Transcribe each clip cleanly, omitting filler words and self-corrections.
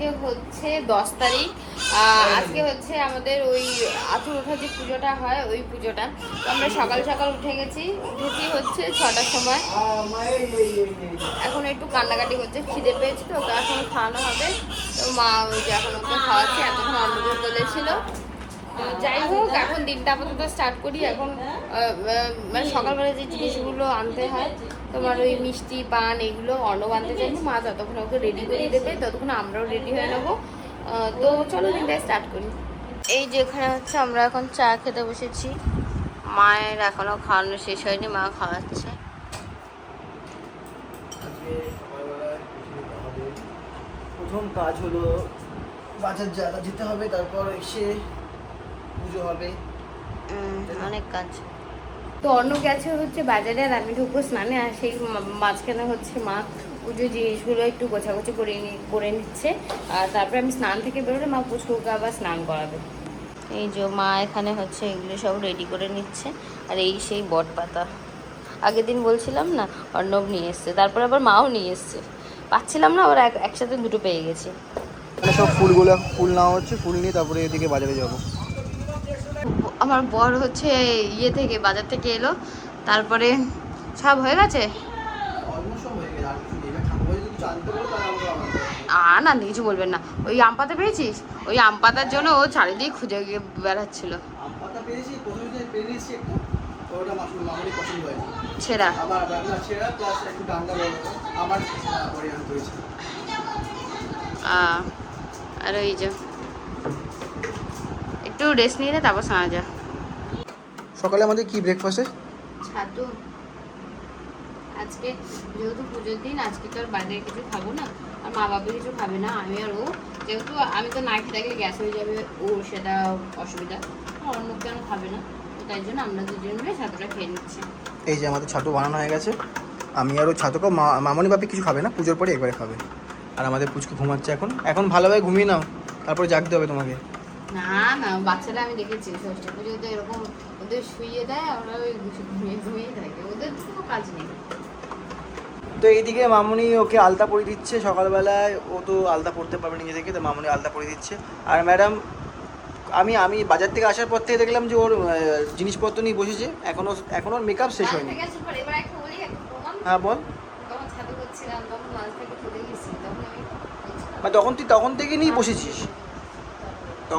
আজকে হচ্ছে 10 তারিখ। আজকে হচ্ছে আমাদের ওই আঁচড় ওঠা যে পুজোটা হয় ওই পুজোটা। তো আমরা সকাল সকাল উঠেছি হচ্ছে 6টার সময়। এখন একটু কান্নাকাটি করছে, খিদে পেয়েছে তো এখন খাওয়ানো হবে। তো মা ওই যে এখন ওকে খাওয়াচ্ছে, এতক্ষণ অন্নভোগ করেছিল। যাই হোক, এখন দিনটা আপাতত স্টার্ট করি। এখন মানে সকালবেলা যে জিনিসগুলো আনতে হয়, তোমার ওই মিষ্টি পান এগুলো অর্ণব আনতে চাইছি, মা ততক্ষণ ওকে রেডি করে দেবে, ততক্ষণ আমরাও রেডি হয়ে নেবো। তো চলো দিনটা স্টার্ট করি। এই যে এখানে হচ্ছে আমরা এখন চা খেতে বসেছি। মায়ের এখনো খাওয়ানো শেষ হয়নি, মা খাওয়াচ্ছে। প্রথম কাজ হলো বাজার যেতে হবে, তারপর এসে পুজো হবে, অনেক কাজ। তো অন্য গেছে হচ্ছে বাজারে, আর আমি ঢুকবো স্নানে। আর সেই মাঝখানে হচ্ছে মা পুজোর জিনিসগুলো একটু গোছাগুছি করে নিচ্ছে। আর তারপরে আমি স্নান থেকে বেরোলে মা পুচকুকে আবার স্নান করাবে। এই যে মা এখানে হচ্ছে এগুলো সব রেডি করে নিচ্ছে। আর এই সেই বট পাতা আগের দিন বলছিলাম না, অর্ণব নিয়ে এসছে, তারপর আবার মাও নিয়ে এসছে। পাচ্ছিলাম না, আবার একসাথে দুটো পেয়ে গেছি। সব ফুল নেওয়া হচ্ছে, ফুল নিয়ে তারপরে এদিকে বাজারে যাবো। আমার বর হচ্ছে ইয়ে থেকে বাজার থেকে এলো, তারপরে সব হয়ে গেছে। না কিছু বলবেন না। ওই আম পাতা পেয়েছিস? ওই আম পাতার জন্য ও চারিদিকে খুঁজে গিয়ে বেড়াচ্ছিল। ছেঁড়া আর ওই যে একটু রেস্ট নিয়ে তারপর শোনা যা। সকালে আমাদের কি ব্রেকফাস্টে? ছাতু। আজকে যেহেতু পুজোর দিন, আজকে তো আর বাইরে কিছু খাবো না, আর মা বাবা কিছু খাবে না, আমি আর ও। যেহেতু আমি তো না খেতে থাকলে গ্যাস হয়ে যাবে, ও সেটা অসুবিধা, অন্য কেন খাবে না, তো তাই জন্য আমরা দুজন মিলে ছাতুটা খেয়ে নিচ্ছি। এই যে আমাদের ছাতু বানানো হয়ে গেছে। আমি আর ওই ছাতুকে মামনি বাপি কিছু খাবে না, পুজোর পরে একবারে খাবে। আর আমাদের পুচকু ঘুমাচ্ছে এখন ভালোভাবে ঘুমিয়ে নাও, তারপরে জাগতে হবে তোমাকে। না বাচ্চারা আমি দেখেছি ষষ্ঠী পুজোয় তো এরকম ওদের শুইয়ে দেয়, আমরা ওই ঘুমিয়ে থাকে, ওদের কোনো কাজ নেই। তো এইদিকে মামনি ওকে আলতা পরিয়ে দিচ্ছে সকালবেলায়। ও তো আলতা পরতে পারবে নিজে থেকে, তো মামনি আলতা পরিয়ে দিচ্ছে। আর ম্যাডাম আমি বাজার থেকে আসার পর থেকে দেখলাম যে ওর জিনিসপত্র নিয়ে বসেছে, এখনো ওর মেকআপ শেষ হয়নি। হ্যাঁ বল। তখন থেকে নিয়ে বসেছিস, তো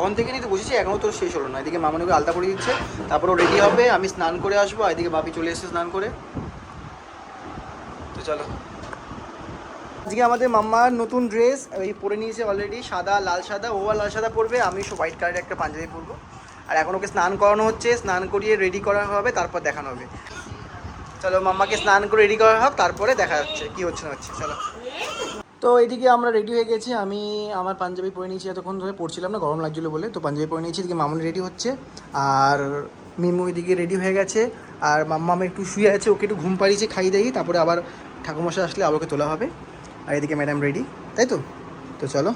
বসেছি, এখনও তোর শেষ হলো না। এদিকে মামনিকে আলতা পরিয়ে দিচ্ছে, তারপর ও রেডি হবে, আমি স্নান করে আসবো। এদিকে বাপি চলে এসেছে স্নান করে। তো চলো, আজকে আমাদের মাম্মার নতুন ড্রেস এই পরে নিয়েছে অলরেডি, সাদা লাল সাদা। ও লাল সাদা পরবে, আমি হোয়াইট কালারের একটা পাঞ্জাবি পরবো। আর এখন ওকে স্নান করানো হচ্ছে, স্নান করিয়ে রেডি করা হবে, তারপর দেখানো হবে। চলো মাম্মাকে স্নান করে রেডি করা হোক, তারপরে দেখা যাচ্ছে কি হচ্ছে না হচ্ছে। চলো। তো এইদিকে আমরা রেডি হয়ে গেছি। আমি আমার পাঞ্জাবি পরে নিয়েছি, এতক্ষণ ধরে পরছিলাম না, গরম লাগছিলো বলে, তো পাঞ্জাবি পরে নিয়েছি। এদিকে মামুনি রেডি হচ্ছে, আর মিমু এদিকে রেডি হয়ে গেছে। আর মাম্মা একটু শুয়ে আছে, ওকে একটু ঘুম পাড়িয়েছে, খাইয়ে দেই, তারপরে আবার ঠাকুমশাই আসলে আবার ওকে তোলা হবে। আর এদিকে ম্যাডাম রেডি, তাই তো? তো চলো।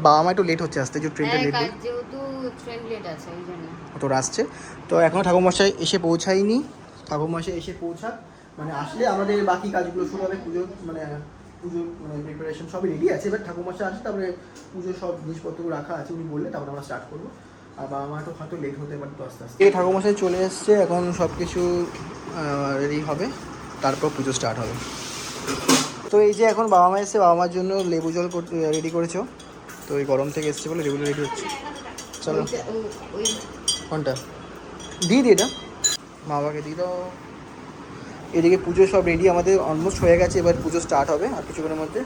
বাবা মা একটু লেট হচ্ছে আসতে, যে ট্রেনটা লেট, যেহেতু ট্রেন লেট আছে এই জন্য তোরা আসছে। তো এখনও ঠাকুরমশাই এসে পৌঁছায়নি। ঠাকুরমশাই এসে পৌঁছাক, মানে আসলে আমাদের বাকি কাজগুলো শুরু হবে। পুজোর মানে প্রিপারেশন সবই রেডি আছে, এবার ঠাকুরমশাই আসে, তারপরে পুজোর সব জিনিসপত্র রাখা আছে, উনি বললে তারপরে আমরা স্টার্ট করবো। আর বাবা মা তো হয়তো লেট হতে পারে, তো আস্তে আস্তে। এই ঠাকুরমশাই চলে এসছে, এখন সব কিছু রেডি হবে, তারপর পুজো স্টার্ট হবে। তো এই যে এখন বাবা মা এসছে, বাবা মার জন্য লেবু জল রেডি করেছো। তো এই গরম থেকে এসছে বলে লেবু রেডি হচ্ছে। চলো। কোনটা দিয়ে দিই? এটা মা বাবাকে দিয়ে দাও। এদিকে পুজো সব রেডি, আমাদের অলমোস্ট হয়ে গেছে, এবার পুজো স্টার্ট হবে আর কিছুক্ষণের মধ্যে।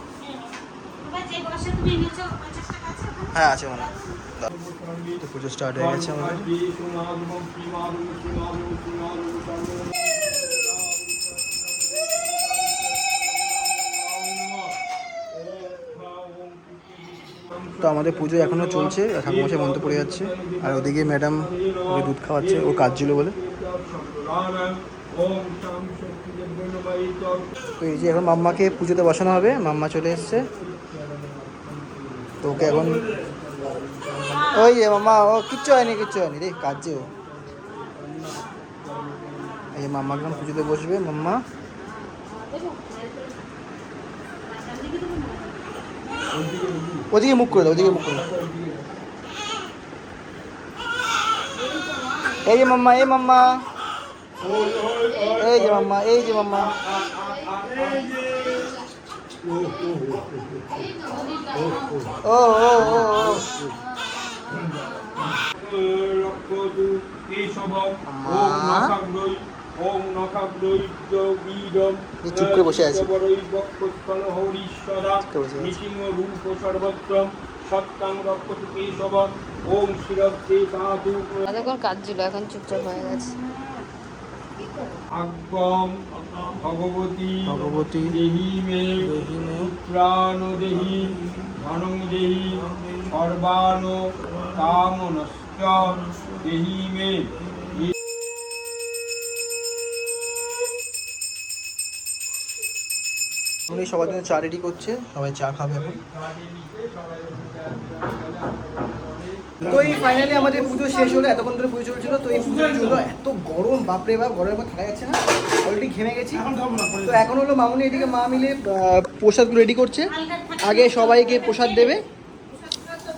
হ্যাঁ আছে মনে হয়। তো পুজো স্টার্ট হয়ে গেছে আমাদের। তো আমাদের পুজো এখনও চলছে, ঠাকুমশাই মন্ত্র পড়ে যাচ্ছে। আর ওদিকে ম্যাডাম ওকে দুধ খাওয়াচ্ছে, ও কাজ ছিল বলে। তো এই যে এখন মাম্মাকে পুজোতে বসানো হবে, মাম্মা চলে এসছে। তো ওকে এখন ওই মাম্মা, ও কিচ্ছু হয়নি রে, কাজে ও। এই মাম্মাকে এখন পুজোতে বসবে মাম্মা। ওদিকে মুখ করে দাও, ওদিকে মুখ করে দাও। এই যে মাম্মা, এই মাম্মা, এই যে মাম্মা, এই যে মাম্মা। ও ও ও ও চুপ করে বসে আছে। এতক্ষণ কাজ ছিল, এখন চুপচাপ হয়ে গেছে। ভগবতী ভগবতী দেহি মে প্রাণ দেহি ধনং দেহি সর্বান কামনশ্চ দেহি মে। উনি সবার জন্য চা রেডি করছে, সবাই চা খাবে এখন। তো এই ফাইনালি আমাদের পুজো শেষ হলো, এতক্ষণ ধরে পুজো চলছিল। তো এই পুজো চললো, এত গরম, বাপরে বাপ, গরমের পর থাকা যাচ্ছে না, অলরেডি ঘেমে গেছি। তো এখন হলো মামুনি এদিকে মা মিলে প্রসাদগুলো রেডি করছে। আগে সবাইকে প্রসাদ দেবে,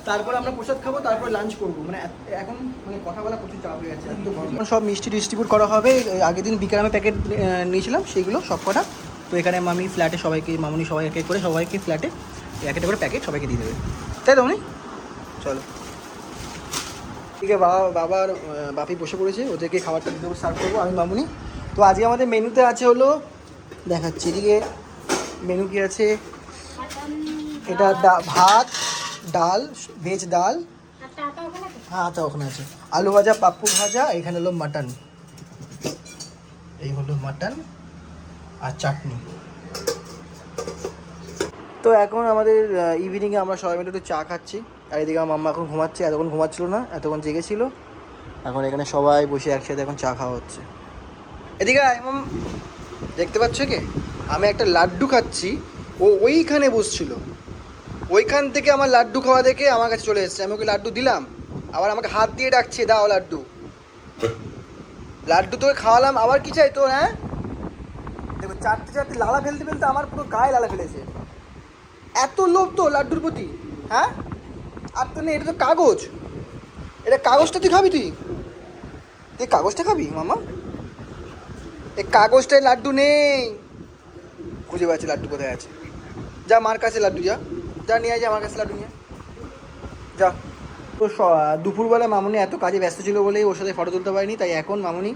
তারপর আমরা প্রসাদ খাবো, তারপর লাঞ্চ করবো। মানে এখন মানে কথা বলা প্রচুর চাপ হয়ে গেছে, এত গরম। সব মিষ্টি ডিস্ট্রিবিউট করা হবে। আগের দিন বিকেলে আমি প্যাকেট নিয়েছিলাম, সেইগুলো সব কটা। তো এখানে মামি ফ্ল্যাটে সবাইকে, মামুনি সবাই এক এক করে সবাইকে ফ্ল্যাটে এক একটা করে প্যাকেট সবাইকে দিয়ে দেবে, তাই তো মামুনি? চলো, ঠিক আছে। বাবার বাপি বসে পড়েছে, ওদেরকে খাবারটা দিতে সার্ভ করবো আমি মামুনি। তো আজকে আমাদের মেনুতে আছে হলো, দেখাচ্ছি এদিকে মেনু কি আছে। এটা ভাত, ডাল, ভেজ ডাল, হ্যাঁ আচ্ছা ওখানে আছে, আলু ভাজা, পাপ্পু ভাজা, এখানে হলো মাটন, এই হলো মাটন আর চাটনি। তো এখন আমাদের ইভিনিংয়ে আমরা সবাই মিলে একটু চা খাচ্ছি। আর এদিকে আমার মাম্মা এখন ঘুমাচ্ছে, এতক্ষণ ঘুমাচ্ছিল না, এতক্ষণ জেগেছিল। এখন এখানে সবাই বসে একসাথে এখন চা খাওয়া হচ্ছে। এদিকে দেখতে পাচ্ছ কি, আমি একটা লাড্ডু খাচ্ছি, ও ওইখানে বসছিল, ওইখান থেকে আমার লাড্ডু খাওয়া দেখে আমার কাছে চলে এসেছে। আমি ওকে লাড্ডু দিলাম, আবার আমাকে হাত দিয়ে ডাকছে, দাও লাড্ডু। লাড্ডু তোকে খাওয়ালাম, আবার কি চাই তোর? হ্যাঁ দেখো, চারটে চারটে লালা ফেলতে ফেলতে আমার পুরো গায়ে লালা ফেলেছে। এত লোভ তো লাড্ডুর প্রতি, হ্যাঁ? আর তো নেই, এটা তো কাগজ, এটা কাগজটা তুই খাবি, তুই কাগজটা খাবি মামা? এই কাগজটায় লাড্ডু নেই, খুঁজে পাচ্ছি লাড্ডু কোথায় আছে। যা মার কাছে লাড্ডু, যা যা নিয়ে যা, আমার কাছে লাড্ডু নিয়ে যা। তো দুপুরবেলা মামুনি এত কাজে ব্যস্ত ছিল বলেই ওর সাথে ফটো তুলতে পারিনি। তাই এখন মামুনি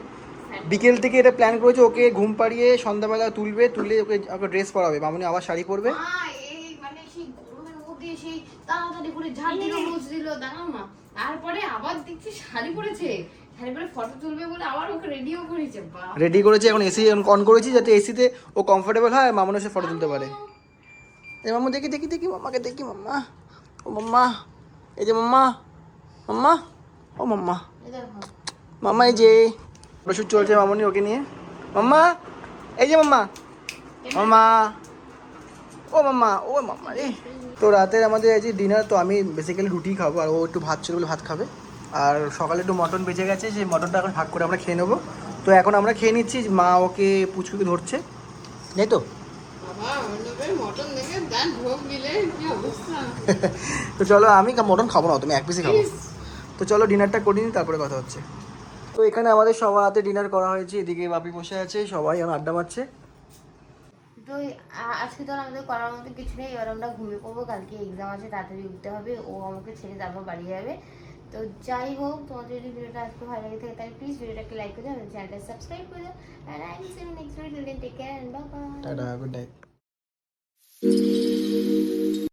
বিকেল থেকে এটা প্ল্যান করেছে, ওকে ঘুম পাড়িয়ে সন্ধ্যাবেলা তুলে ওকে ড্রেস পরাবে। মামুনি আবার শাড়ি পরবে। তাড়াতাড়ি করে ঝাড় দিল, মুছ দিল, দাঁড়াও না, তারপরে আবার দেখছি শাড়ি পরেছে, শাড়ি পরে ফটো তুলবে বলে আবার ওকে রেডিও করেছে। রেডি করেছে, এখন এসি অন করেছি যাতে এসিতে ও কমফোর্টেবল হয়, মামুনের সাথে ফটো তুলতে পারে। এই মাম্মা দেখি দেখি দেখি মাম্মাকে দেখি, মাম্মা ও মাম্মা, এই যে মাম্মা, মাম্মা ও মাম্মা, মাম্মা এই যে ফটোশুট চলছে মামুনি ওকে নিয়ে। মাম্মা এই যে মাম্মা, মাম্মা ও মাম্মা, ও মাম্মা রে। তো রাতের আমাদের এই যে ডিনার, তো আমি বেসিক্যালি রুটি খাবো, আর ও একটু ভাত ছিল বলে ভাত খাবে। আর সকালে একটু মটন বেঁচে গেছে, সেই মটনটা এখন ভাগ করে আমরা খেয়ে নেবো। তো এখন আমরা খেয়ে নিচ্ছি, মা ওকে পুচকুকে ধরছে, তাই তো? তো চলো, আমি মটন খাবো না, তুমি এক পিসই খাবো। তো চলো ডিনারটা করে নিই, তারপরে কথা হচ্ছে। তো এখানে আমাদের সবার হাতে ডিনার করা হয়েছে, এদিকে বাপি বসে আছে, সবাই এখন আড্ডা মারছে। তো আজকে তো আমাদের করার মতো কিছু নেই, এবার আমরা ঘুমিয়ে পড়বো, কালকে এক্সাম আছে, তাড়াতাড়ি উঠতে হবে, ও আমাকে ছেড়ে তারপর বাড়ি যাবে। তো যাই হোক, তোমাদের যদি ভিডিওটা আজকে ভালো লাগে থাকে তাহলে প্লিজ ভিডিওটাকে লাইক করে দাও, চ্যানেলটা সাবস্ক্রাইব করে দাও, and I will see you next video. Take care and bye bye. Tata, good night.